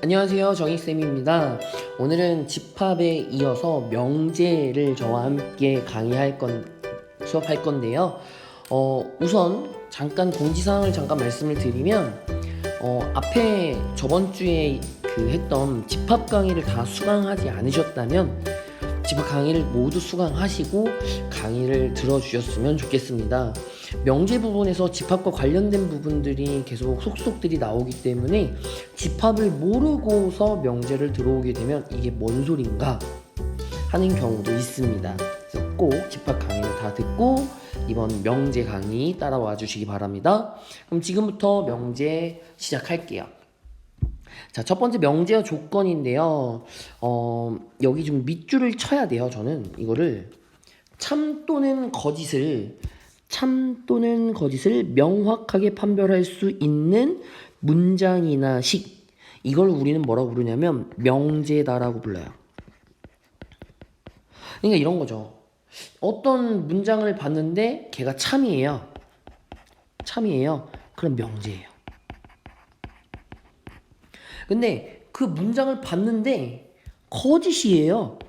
안녕하세요, 정익쌤입니다. 오늘은 집합에 이어서 명제를 저와 함께 수업할 건데요. 우선 잠깐 공지사항을 잠깐 말씀을 드리면, 앞에 저번 주에 했던 집합 강의를 다 수강하지 않으셨다면 집합 강의를 모두 수강하시고 강의를 들어주셨으면 좋겠습니다. 명제 부분에서 집합과 관련된 부분들이 계속 속속들이 나오기 때문에 집합을 모르고서 명제를 들어오게 되면 이게 뭔 소린가 하는 경우도 있습니다. 그래서 꼭 집합 강의를 다 듣고 이번 명제 강의 따라와 주시기 바랍니다. 그럼 지금부터 명제 시작할게요. 자, 첫 번째 명제어 조건인데요. 여기 좀 밑줄을 쳐야 돼요. 저는 이거를 참 또는 거짓을 명확하게 판별할 수 있는 문장이나 식, 이걸 우리는 뭐라고 부르냐면 명제다라고 불러요. 그러니까 이런 거죠. 어떤 문장을 봤는데 걔가 참이에요. 그럼 명제예요. 근데 그 문장을 봤는데 거짓이에요.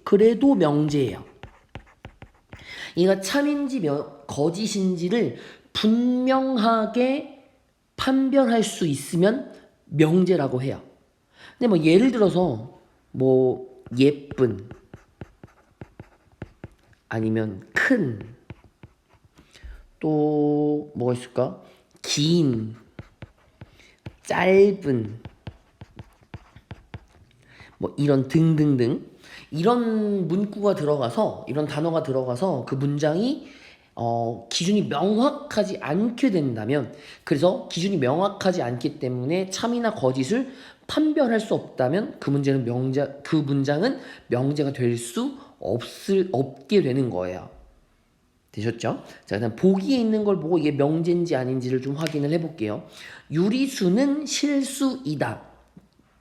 그래도 명제예요. 얘가 참인지 거짓인지를 분명하게 판별할 수 있으면 명제라고 해요. 근데 뭐 예를 들어서 뭐 예쁜, 아니면 큰, 또 뭐가 있을까? 긴, 짧은, 뭐 이런 등등등, 이런 문구가 들어가서, 이런 단어가 들어가서 그 문장이 기준이 명확하지 않게 된다면, 그래서 기준이 명확하지 않기 때문에 참이나 거짓을 판별할 수 없다면 그 문장은 명제가 될 수 없게 되는 거예요. 되셨죠? 자, 그다음 보기에 있는 걸 보고 이게 명제인지 아닌지를 좀 확인을 해볼게요. 유리수는 실수이다.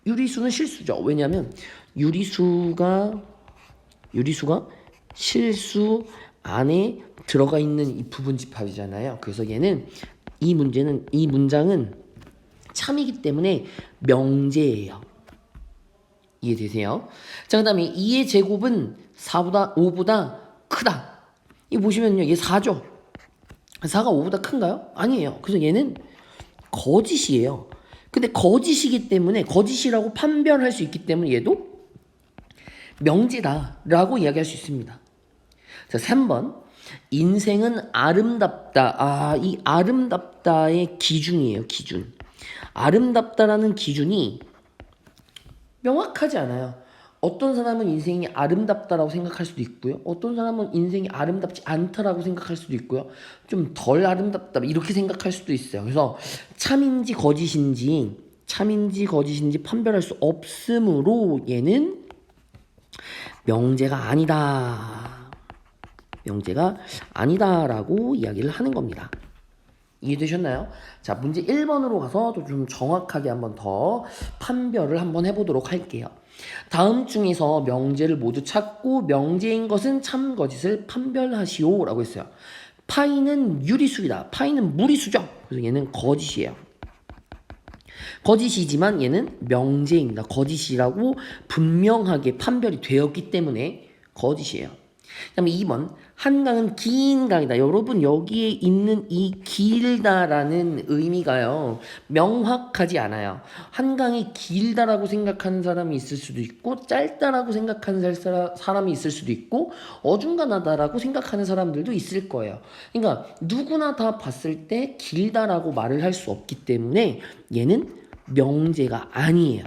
유리수는 실수죠. 왜냐하면 유리수가 실수 안에 들어가 있는 이 부분집합이잖아요. 그래서 이 문장은 참이기 때문에 명제예요. 이해되세요? 자, 그 다음에 2의 제곱은 5보다 크다. 이거 보시면요, 얘 4죠? 4가 5보다 큰가요? 아니에요. 그래서 얘는 거짓이에요. 근데 거짓이기 때문에, 거짓이라고 판별할 수 있기 때문에 얘도 명제다라고 이야기할 수 있습니다. 자, 3번. 인생은 아름답다. 이 아름답다의 기준이에요, 기준. 아름답다라는 기준이 명확하지 않아요. 어떤 사람은 인생이 아름답다라고 생각할 수도 있고요. 어떤 사람은 인생이 아름답지 않다라고 생각할 수도 있고요. 좀 덜 아름답다 이렇게 생각할 수도 있어요. 그래서 참인지 거짓인지 판별할 수 없으므로 얘는 명제가 아니다라고 이야기를 하는 겁니다. 이해되셨나요? 자, 문제 1번으로 가서 또 좀 정확하게 한번 더 판별을 한번 해보도록 할게요. 다음 중에서 명제를 모두 찾고 명제인 것은 참 거짓을 판별하시오 라고 했어요. 파이는 유리수이다. 파이는 무리수죠. 그래서 얘는 거짓이에요. 거짓이지만 얘는 명제입니다. 거짓이라고 분명하게 판별이 되었기 때문에 거짓이에요. 그 다음에 2번. 한강은 긴 강이다. 여러분, 여기에 있는 이 길다라는 의미가요, 명확하지 않아요. 한강이 길다라고 생각하는 사람이 있을 수도 있고, 짧다라고 생각하는 사람이 있을 수도 있고, 어중간하다라고 생각하는 사람들도 있을 거예요. 그러니까 누구나 다 봤을 때 길다라고 말을 할 수 없기 때문에 얘는 명제가 아니에요.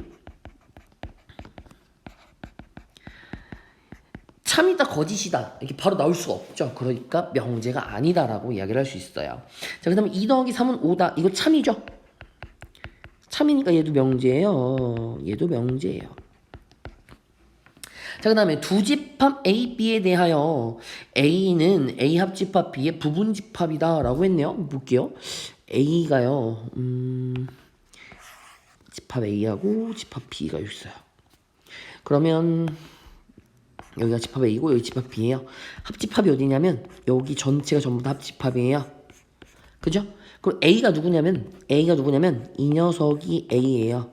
참이다 거짓이다 이렇게 바로 나올 수가 없죠. 그러니까 명제가 아니다라고 이야기를 할 수 있어요. 자, 그 다음에 2 더하기 3은 5다. 이거 참이죠. 참이니까 얘도 명제예요. 자, 그 다음에 두 집합 A, B에 대하여 A는 A 합집합 B의 부분집합이다 라고 했네요. 볼게요. A가요, 집합 A하고 집합 B가 있어요. 그러면 여기가 집합 A고 여기 집합 B예요. 합집합이 어디냐면 여기 전체가 전부 다 합집합이에요. 그죠? 그리고 A가 누구냐면 이 녀석이 A예요.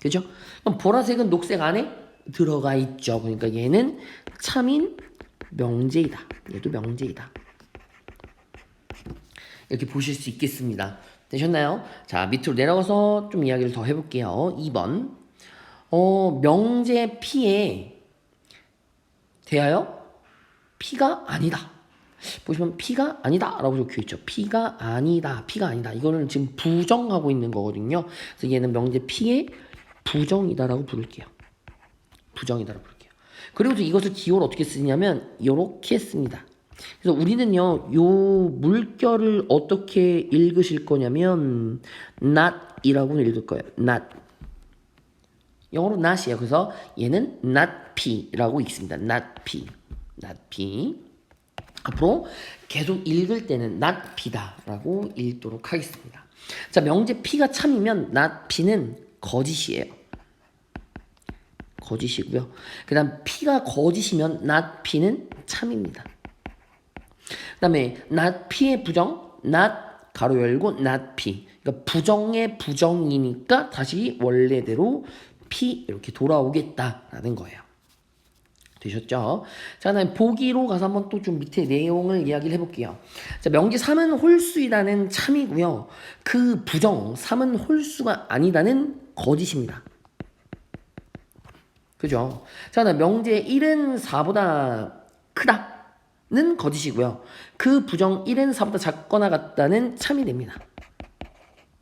그죠? 그럼 보라색은 녹색 안에 들어가 있죠. 그러니까 얘는 참인 명제이다. 얘도 명제이다. 이렇게 보실 수 있겠습니다. 되셨나요? 자, 밑으로 내려가서 좀 이야기를 더 해볼게요. 2번. 명제 P에 대하여 P가 아니다. 보시면 P가 아니다 라고 적혀있죠. P가 아니다. 이거는 지금 부정하고 있는 거거든요. 그래서 얘는 명제 P의 부정이다 라고 부를게요. 그리고 이것을 기호를 어떻게 쓰냐면 이렇게 씁니다. 그래서 우리는요, 요 물결을 어떻게 읽으실 거냐면 not 이라고 읽을 거예요. not. 영어로 not이에요. 그래서 얘는 not P라고 읽습니다. not P. 앞으로 계속 읽을 때는 not P다라고 읽도록 하겠습니다. 자, 명제 P가 참이면 not P는 거짓이에요. 거짓이고요. 그 다음 P가 거짓이면 not P는 참입니다. 그 다음에 not P의 부정, not 가로 열고 not P. 그러니까 부정의 부정이니까 다시 원래대로 P 이렇게 돌아오겠다라는 거예요. 되셨죠? 자, 그다음에 보기로 가서 한번 또 좀 밑에 내용을 이야기를 해볼게요. 자, 명제 3은 홀수이다는 참이고요. 그 부정 3은 홀수가 아니다는 거짓입니다. 그죠? 자, 그다음 명제 1은 4보다 크다는 거짓이고요. 그 부정 1은 4보다 작거나 같다는 참이 됩니다.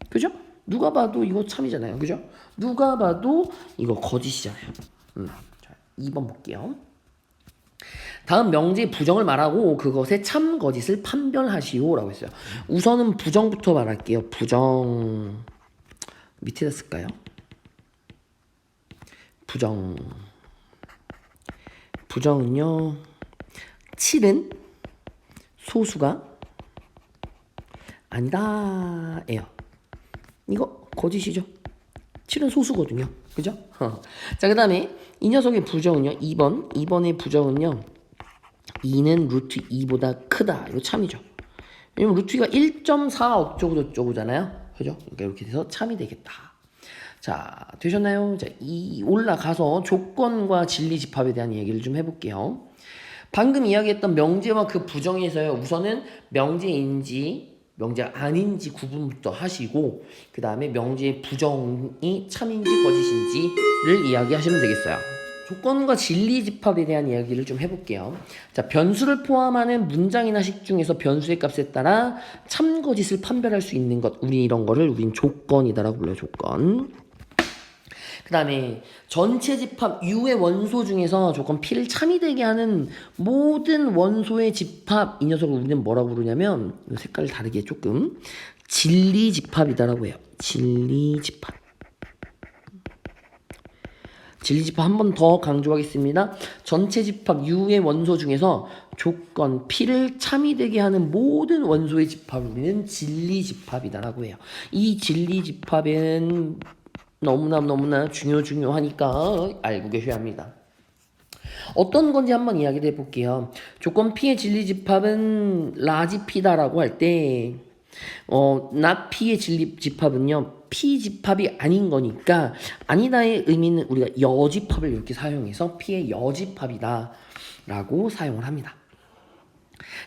그죠? 누가 봐도 이거 참이잖아요. 그죠? 누가 봐도 이거 거짓이잖아요. 자, 2번 볼게요. 다음 명제의 부정을 말하고 그것의 참 거짓을 판별하시오 라고 했어요. 우선은 부정부터 말할게요. 부정 밑에다 쓸까요? 부정은요, 7은 소수가 아니다 예요. 이거 거짓이죠. 7은 소수거든요. 그죠? 자, 그 다음에 이 녀석의 부정은요, 2번의 부정은요, 2는 루트 2보다 크다. 이거 참이죠. 왜냐면 루트 2가 1.4 어쩌고저쩌고잖아요. 그죠? 그러니까 이렇게 돼서 참이 되겠다. 자, 되셨나요? 자, 올라가서 조건과 진리 집합에 대한 얘기를 좀 해볼게요. 방금 이야기했던 명제와 그 부정에서요, 우선은 명제인지 명제가 아닌지 구분부터 하시고 그 다음에 명제의 부정이 참인지 거짓인지를 이야기하시면 되겠어요. 조건과 진리 집합에 대한 이야기를 좀 해볼게요. 자, 변수를 포함하는 문장이나 식 중에서 변수의 값에 따라 참 거짓을 판별할 수 있는 것, 우린 조건이다라고 불러요. 조건. 그 다음에 전체 집합 U의 원소 중에서 조건 P를 참이 되게 하는 모든 원소의 집합, 이 녀석을 우리는 뭐라고 부르냐면, 이 색깔을 다르게 조금 진리 집합이다라고 해요. 진리 집합 한 번 더 강조하겠습니다. 전체 집합 U의 원소 중에서 조건 P를 참이 되게 하는 모든 원소의 집합을 우리는 진리 집합이다라고 해요. 이 진리 집합은 너무나 중요하니까 알고 계셔야 합니다. 어떤 건지 한번 이야기를 해볼게요. 조건 P의 진리 집합은 라지 P다라고 할 때, not P의 진리 집합은요, P 집합이 아닌 거니까, 아니다의 의미는 우리가 여집합을 이렇게 사용해서 P의 여집합이다 라고 사용을 합니다.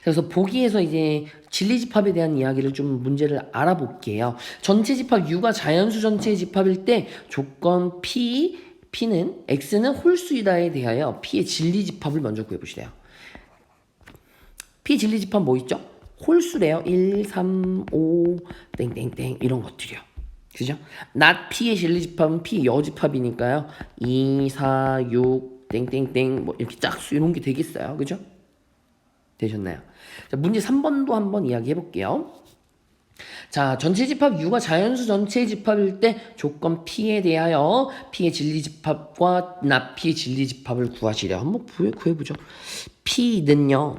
그래서 보기에서 이제 진리 집합에 대한 이야기를 좀 문제를 알아볼게요. 전체 집합 U가 자연수 전체의 집합일 때 조건 P는 X는 홀수이다에 대하여 P의 진리 집합을 먼저 구해보시래요. P 진리 집합 뭐 있죠? 홀수래요. 1, 3, 5, 땡땡땡 이런 것들이요. 그죠? not P의 진리 집합은 P 여집합이니까요. 2, 4, 6, 땡땡땡 뭐 이렇게 짝수 이런 게 되겠어요. 그죠? 되셨나요? 자, 문제 3번도 한번 이야기해 볼게요. 자, 전체 집합 U가 자연수 전체의 집합일 때 조건 P에 대하여 P의 진리 집합과 not P의 진리 집합을 구하시려. 한번 구해보죠. P는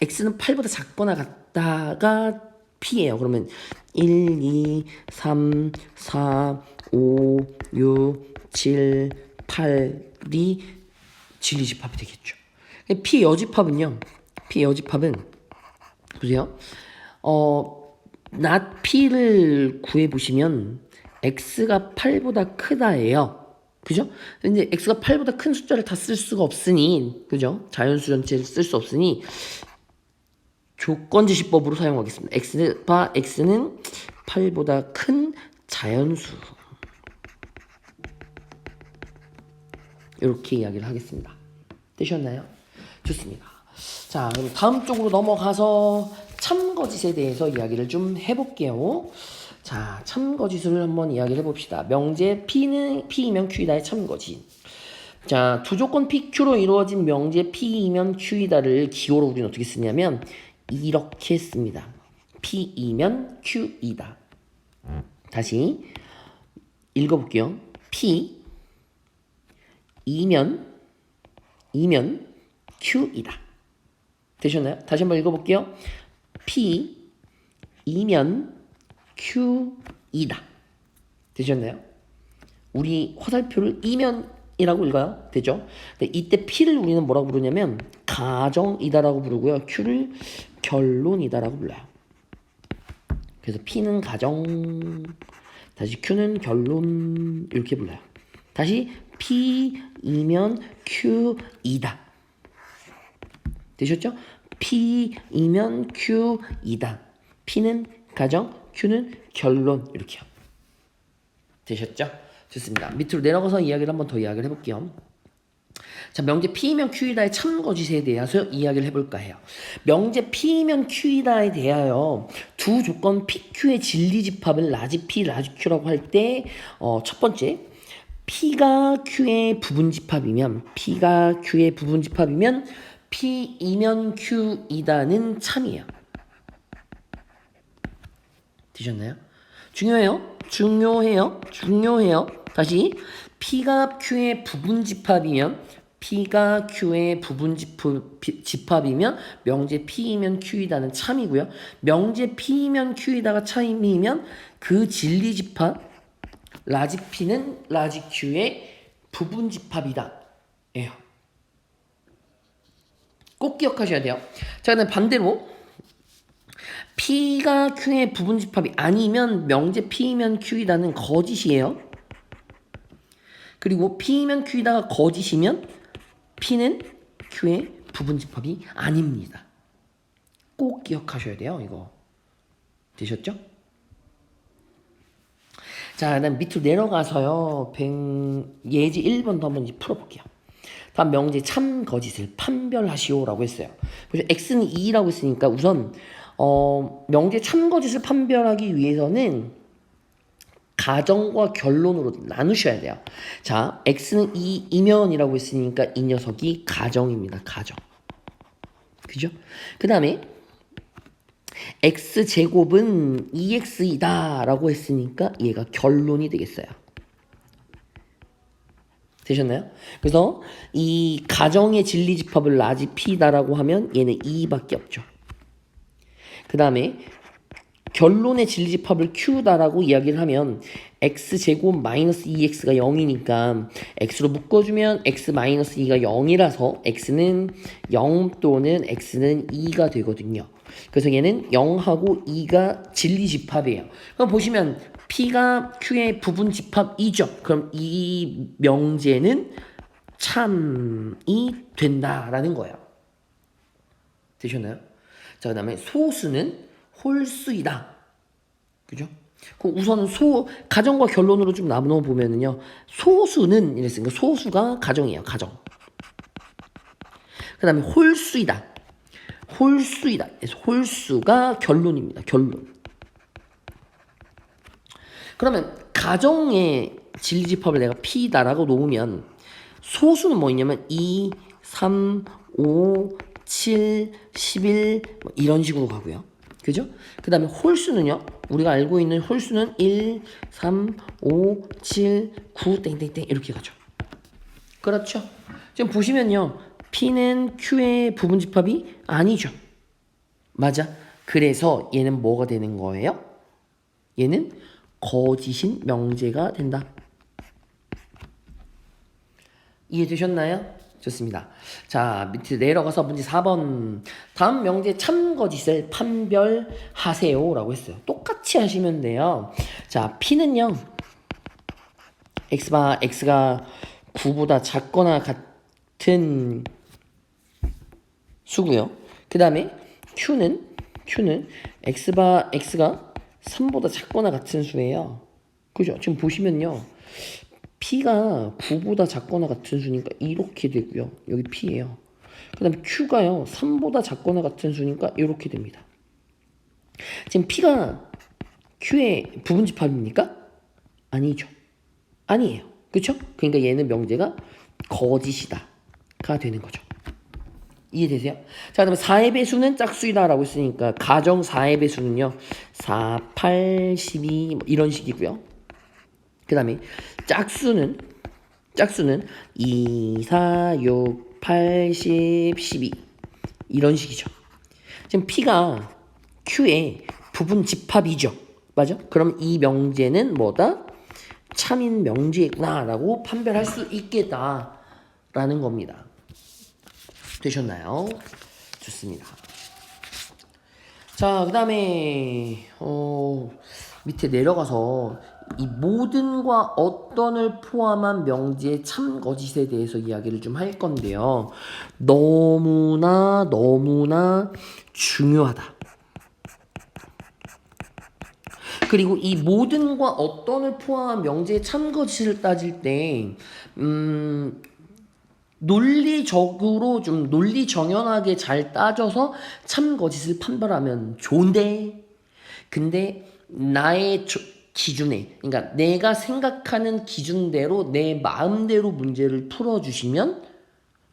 X는 8보다 작거나 같다가 P예요. 그러면 1, 2, 3, 4, 5, 6, 7, 8이 진리 집합이 되겠죠. P 여집합은 보세요. not p를 구해보시면 x가 8보다 크다예요. 그죠? 근데 x가 8보다 큰 숫자를 다 쓸 수가 없으니, 그죠? 자연수 전체를 쓸 수 없으니 조건제시법으로 사용하겠습니다. x는 8보다 큰 자연수. 이렇게 이야기를 하겠습니다. 되셨나요? 좋습니다. 자, 그럼 다음 쪽으로 넘어가서 참거짓에 대해서 이야기를 좀 해볼게요. 자, 참거짓을 한번 이야기를 해봅시다. 명제 P이면 Q이다의 참거짓. 자, 두 조건 PQ로 이루어진 명제 P이면 Q이다를 기호로 우리는 어떻게 쓰냐면 이렇게 씁니다. P이면 Q이다. 다시 읽어볼게요. P이면 Q이다. 되셨나요? 다시 한번 읽어볼게요. P이면 Q이다. 되셨나요? 우리 화살표를 이면이라고 읽어요. 되죠? 근데 이때 P를 우리는 뭐라고 부르냐면 가정이다라고 부르고요. Q를 결론이다라고 불러요. 그래서 P는 가정, 다시 Q는 결론 이렇게 불러요. 다시 P이면 Q이다. 되셨죠? P이면 Q이다. P는 가정, Q는 결론 이렇게요. 되셨죠? 좋습니다. 밑으로 내려가서 이야기를 한번 더 이야기를 해볼게요. 자, 명제 P이면 Q이다의 참거짓에 대해서 이야기를 해볼까 해요. 명제 P이면 Q이다에 대하여 두 조건 PQ의 진리집합을 라지 P, 라지 Q라고 할 때 첫 번째 P가 Q의 부분집합이면 P이면 Q이다는 참이에요. 되셨나요? 중요해요. 다시 P가 Q의 부분집합이면 명제 P이면 Q이다는 참이고요. 명제 P이면 Q이다가 참이면 그 진리집합 라지 P는 라지 Q의 부분집합이다. 예요. 꼭 기억하셔야 돼요. 자, 그다음 반대로 P가 Q의 부분집합이 아니면 명제 P이면 Q이다는 거짓이에요. 그리고 P이면 Q이다가 거짓이면 P는 Q의 부분집합이 아닙니다. 꼭 기억하셔야 돼요. 이거 되셨죠? 자, 그다음 밑으로 내려가서요. 예지 1번도 한번 이제 풀어볼게요. 다음 명제 참거짓을 판별하시오라고 했어요. 그래서 x는 2라고 했으니까 우선 명제 참거짓을 판별하기 위해서는 가정과 결론으로 나누셔야 돼요. 자, x는 2이면이라고 했으니까 이 녀석이 가정입니다. 가정. 그죠? 그 다음에 x제곱은 2x이다 라고 했으니까 얘가 결론이 되겠어요. 되셨나요? 그래서 이 가정의 진리집합을 라지 P다라고 하면 얘는 2밖에 없죠. 그 다음에 결론의 진리집합을 Q다라고 이야기를 하면 x제곱 마이너스 2x가 0이니까 x로 묶어주면 x 마이너스 2가 0이라서 x는 0 또는 x는 2가 되거든요. 그래서 얘는 0하고 2가 진리집합이에요. 그럼 보시면 P가 Q의 부분집합이죠. 그럼 이 명제는 참이 된다라는 거예요. 되셨나요? 자, 그 다음에 소수는 홀수이다. 그죠? 우선은 가정과 결론으로 좀 나눠 보면은요. 소수는 이랬으니까 소수가 가정이에요. 가정. 그 다음에 홀수이다. 홀수가 결론입니다. 결론. 그러면 가정의 진리집합을 내가 P다라고 놓으면 소수는 뭐 있냐면 2, 3, 5, 7, 11 뭐 이런 식으로 가고요. 그죠? 그 다음에 홀수는요. 우리가 알고 있는 홀수는 1, 3, 5, 7, 9 땡땡땡 이렇게 가죠. 그렇죠? 지금 보시면요. P는 Q의 부분집합이 아니죠. 맞아. 그래서 얘는 뭐가 되는 거예요? 얘는 거짓인 명제가 된다. 이해되셨나요? 좋습니다. 자, 밑에 내려가서 문제 4번. 다음 명제 참거짓을 판별하세요. 라고 했어요. 똑같이 하시면 돼요. 자, P는요. X가 9보다 작거나 같은 수고요. 그 다음에 Q는 X가 3보다 작거나 같은 수예요. 그죠? 지금 보시면요. P가 9보다 작거나 같은 수니까 이렇게 되고요. 여기 P예요. 그 다음에 Q가요. 3보다 작거나 같은 수니까 이렇게 됩니다. 지금 P가 Q의 부분집합입니까? 아니죠. 아니에요. 그쵸? 그러니까 얘는 명제가 거짓이다가 되는 거죠. 이해되세요? 자, 그다음에 4의 배수는 짝수이다라고 했으니까 가정 4의 배수는요. 4, 8, 12 뭐 이런 식이고요. 그 다음에 짝수는 2, 4, 6, 8, 10, 12 이런 식이죠. 지금 P가 Q의 부분 집합이죠. 맞아? 그럼 이 명제는 뭐다? 참인 명제구나 라고 판별할 수 있겠다라는 겁니다. 되셨나요? 좋습니다. 자, 그 다음에 밑에 내려가서 이 모든과 어떤을 포함한 명제의 참거짓에 대해서 이야기를 좀 할 건데요. 너무나 중요하다. 그리고 이 모든과 어떤을 포함한 명제의 참거짓을 따질 때 논리적으로 좀 논리 정연하게 잘 따져서 참거짓을 판별하면 좋은데, 근데 나의 기준에, 그러니까 내가 생각하는 기준대로 내 마음대로 문제를 풀어주시면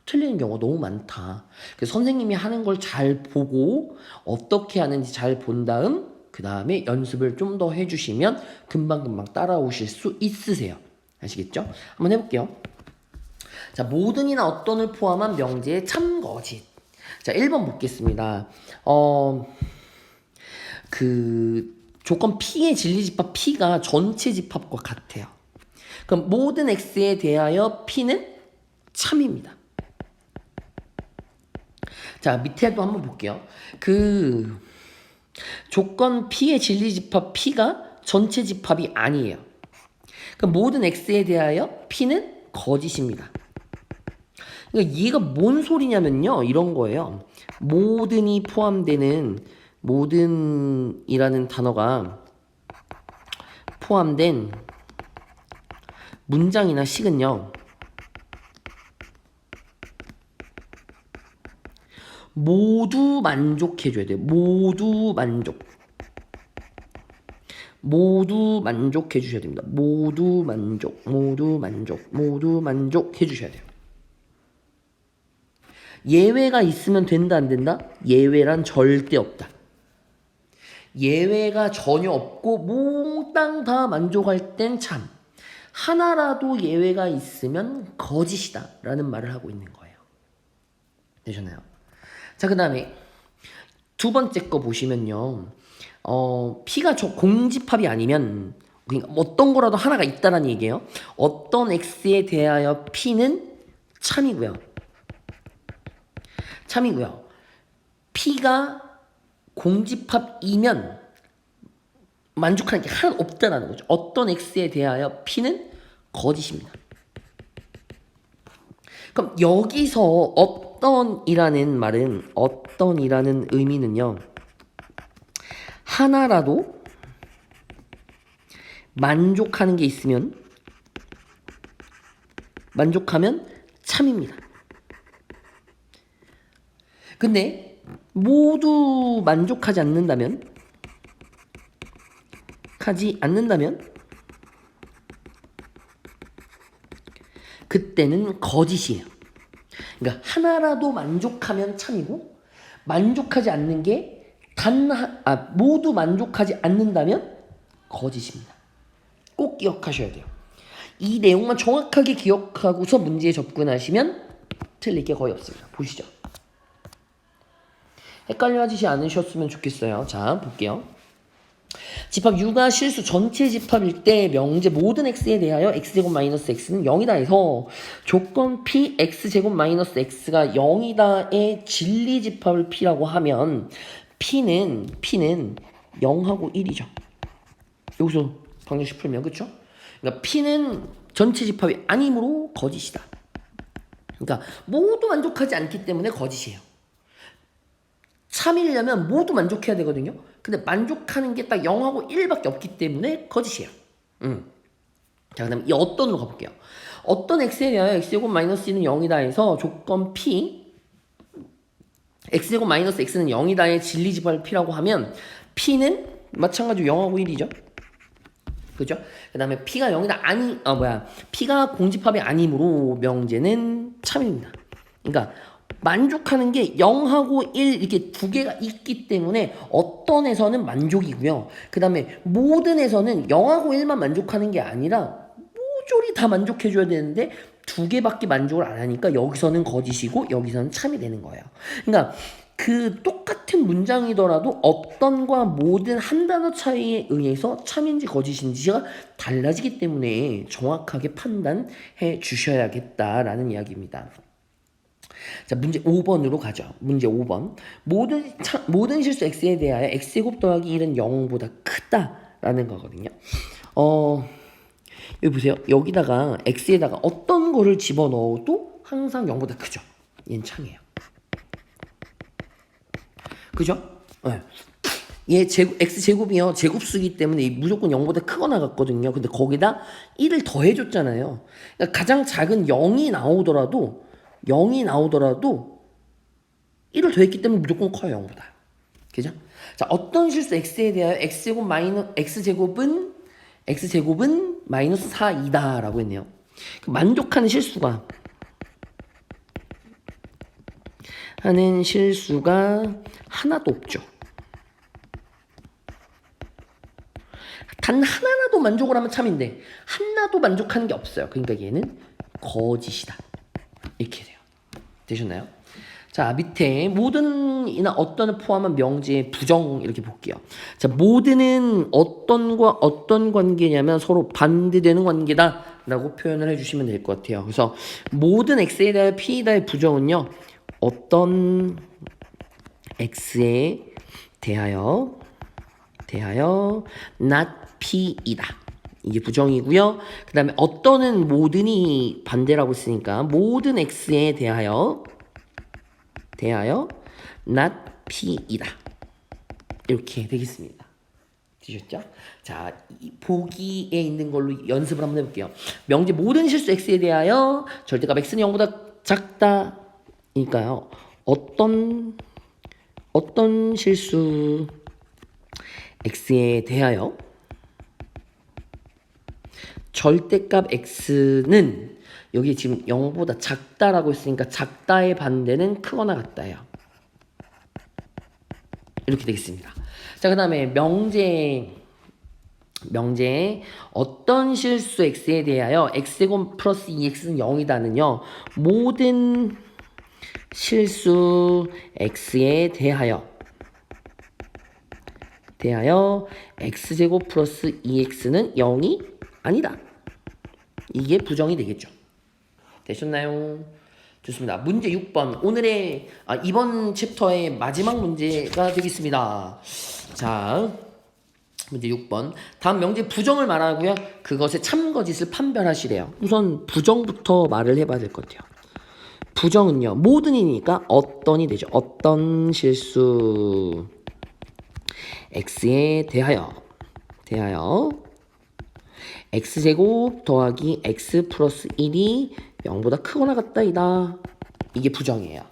틀리는 경우가 너무 많다. 그래서 선생님이 하는 걸 잘 보고 어떻게 하는지 잘 본 다음 그 다음에 연습을 좀 더 해주시면 금방금방 따라오실 수 있으세요. 아시겠죠? 한번 해볼게요. 자, 모든이나 어떤을 포함한 명제의 참거짓. 자, 1번 보겠습니다. 조건 P의 진리집합 P가 전체 집합과 같아요. 그럼 모든 X에 대하여 P는 참입니다. 자, 밑에도 한번 볼게요. 조건 P의 진리집합 P가 전체 집합이 아니에요. 그럼 모든 X에 대하여 P는 거짓입니다. 그러니까 얘가 뭔 소리냐면요. 이런 거예요. 모든이 포함되는 모든이라는 단어가 포함된 문장이나 식은요. 모두 만족해줘야 돼요. 모두 만족해주셔야 됩니다. 모두 만족해주셔야 돼요. 예외가 있으면 된다, 안 된다? 예외란 절대 없다. 예외가 전혀 없고 몽땅 다 만족할 땐 참. 하나라도 예외가 있으면 거짓이다 라는 말을 하고 있는 거예요. 되셨나요? 자, 그 다음에 두 번째 거 보시면요. P가 공집합이 아니면 그러니까 어떤 거라도 하나가 있다라는 얘기예요. 어떤 X에 대하여 P는 참이고요. P가 공집합이면 만족하는 게 하나도 없다라는 거죠. 어떤 X에 대하여 P는 거짓입니다. 그럼 여기서 어떤이라는 말은 어떤이라는 의미는요. 하나라도 만족하는 게 있으면 만족하면 참입니다. 근데 모두 만족하지 않는다면 그때는 거짓이에요. 그러니까 하나라도 만족하면 참이고 만족하지 않는 게 모두 만족하지 않는다면 거짓입니다. 꼭 기억하셔야 돼요. 이 내용만 정확하게 기억하고서 문제에 접근하시면 틀릴 게 거의 없습니다. 보시죠. 헷갈려하지 않으셨으면 좋겠어요. 자, 볼게요. 집합 U가 실수 전체 집합일 때 명제 모든 x에 대하여 x제곱 마이너스 x는 0이다 해서 조건 p x제곱 마이너스 x가 0이다의 진리 집합을 p라고 하면 p는 0하고 1이죠. 여기서 방정식 풀면 그쵸? 그러니까 p는 전체 집합이 아니므로 거짓이다. 그러니까 모두 만족하지 않기 때문에 거짓이에요. 참이려면 모두 만족해야 되거든요. 근데 만족하는 게 딱 0하고 1밖에 없기 때문에 거짓이에요. 자, 그 다음에 이 어떤으로 가볼게요. 어떤 x에 대하여 x제곱 마이너스 1은 0이다 해서 조건 p x제곱 마이너스 x는 0이다의 진리집합을 p라고 하면 p는 마찬가지로 0하고 1이죠. 그죠? 그 다음에 p가 0이다 p가 공집합이 아니므로 명제는 참입니다. 그러니까 만족하는 게 0하고 1 이렇게 두 개가 있기 때문에 어떤에서는 만족이고요. 그 다음에 모든에서는 0하고 1만 만족하는 게 아니라 모조리 다 만족해줘야 되는데 두 개밖에 만족을 안 하니까 여기서는 거짓이고 여기서는 참이 되는 거예요. 그러니까 그 똑같은 문장이더라도 어떤과 모든 한 단어 차이에 의해서 참인지 거짓인지가 달라지기 때문에 정확하게 판단해 주셔야겠다라는 이야기입니다. 자, 문제 5번으로 가죠. 문제 5번. 모든 실수 x에 대하여 x제곱 더하기 1은 0보다 크다라는 거거든요. 여기 보세요. 여기다가 x에다가 어떤 거를 집어넣어도 항상 0보다 크죠. 얘는 참이에요. 그죠? 네. 얘 x제곱이요. 제곱수기 때문에 무조건 0보다 크거나 같거든요. 근데 거기다 1을 더해줬잖아요. 그러니까 가장 작은 0이 나오더라도 1을 더했기 때문에 무조건 커요. 0보다. 그죠? 자, 어떤 실수 x에 대하여 x제곱은 마이너스 4이다 라고 했네요. 만족하는 실수가 하나도 없죠. 단 하나라도 만족을 하면 참인데 하나도 만족하는 게 없어요. 그러니까 얘는 거짓이다. 이렇게 돼요. 되셨나요? 자, 밑에 모든이나 어떤을 포함한 명제의 부정 이렇게 볼게요. 자, 모든은 어떤과 어떤 관계냐면 서로 반대되는 관계다 라고 표현을 해주시면 될 것 같아요. 그래서 모든 x에 대하여 p이다의 부정은요, 어떤 x에 대하여 not p이다. 이게 부정이고요. 그 다음에 어떤은 모든이 반대라고 했으니까 모든 x에 대하여 not p이다. 이렇게 되겠습니다. 되셨죠? 자, 이 보기에 있는 걸로 연습을 한번 해볼게요. 명제 모든 실수 x에 대하여 절대값 x는 0보다 작다. 그러니까요. 어떤 실수 x에 대하여 절대값 x는 여기 지금 0보다 작다라고 했으니까 작다의 반대는 크거나 같다예요. 이렇게 되겠습니다. 자, 그 다음에 명제 어떤 실수 x에 대하여 x제곱 플러스 2x는 0이다는요. 모든 실수 x에 대하여 x제곱 플러스 2x는 0이 아니다. 이게 부정이 되겠죠. 되셨나요? 좋습니다. 문제 6번. 오늘의 이번 챕터의 마지막 문제가 되겠습니다. 자, 문제 6번. 다음 명제 부정을 말하고요. 그것의 참거짓을 판별하시래요. 우선 부정부터 말을 해봐야 될 것 같아요. 부정은요. 모든이니까 어떤이 되죠. 어떤 실수 x에 대하여 x제곱 더하기 x 플러스 1이 0보다 크거나 같다이다. 이게 부정이에요.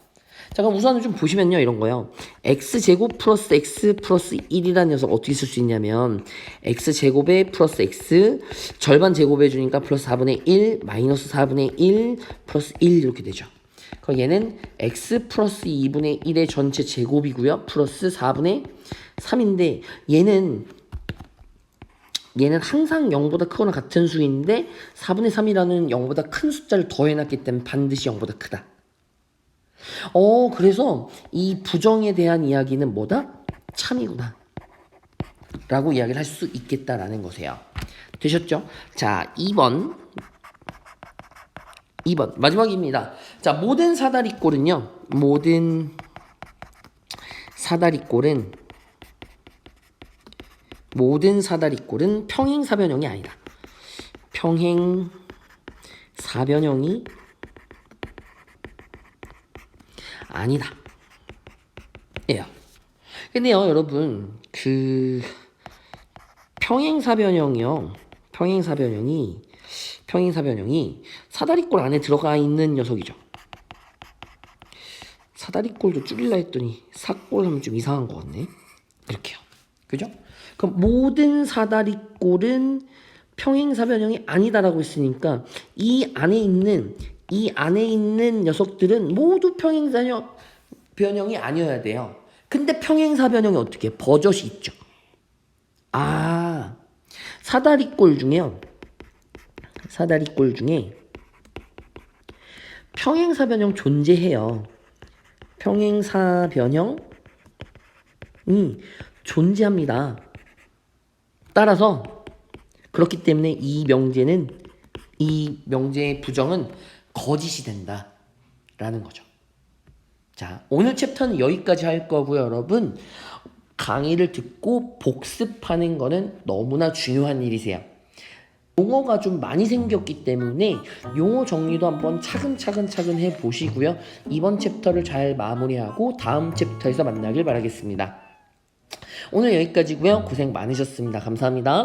자, 그럼 우선은 좀 보시면요. 이런 거요. x제곱 플러스 x 플러스 1이라는 녀석 어떻게 쓸 수 있냐면 x제곱에 플러스 x 절반 제곱해 주니까 플러스 4분의 1 마이너스 4분의 1 플러스 1 이렇게 되죠. 그럼 얘는 x 플러스 2분의 1의 전체 제곱이고요. 플러스 4분의 3인데 얘는 항상 0보다 크거나 같은 수인데 4분의 3이라는 0보다 큰 숫자를 더해놨기 때문에 반드시 0보다 크다. 그래서 이 부정에 대한 이야기는 뭐다? 참이구나. 라고 이야기를 할 수 있겠다라는 거세요. 되셨죠? 자, 2번 마지막입니다. 자, 모든 사다리꼴은 평행사변형이 아니다. 평행사변형이 아니다. 예요. 근데요, 여러분, 평행사변형이 사다리꼴 안에 들어가 있는 녀석이죠. 사다리꼴도 줄일라 했더니 사꼴 하면 좀 이상한 것 같네. 이렇게요. 그죠? 그럼 모든 사다리꼴은 평행사변형이 아니다라고 했으니까 이 안에 있는 녀석들은 모두 평행사변형이 아니어야 돼요. 근데 평행사변형이 어떻게 버젓이 있죠. 아, 사다리꼴 중에 평행사변형 존재해요. 평행사변형이 존재합니다. 따라서 그렇기 때문에 이 명제의 부정은 거짓이 된다라는 거죠. 자, 오늘 챕터는 여기까지 할 거고요, 여러분. 강의를 듣고 복습하는 거는 너무나 중요한 일이세요. 용어가 좀 많이 생겼기 때문에 용어 정리도 한번 차근차근 해보시고요. 이번 챕터를 잘 마무리하고 다음 챕터에서 만나길 바라겠습니다. 오늘 여기까지고요. 고생 많으셨습니다. 감사합니다.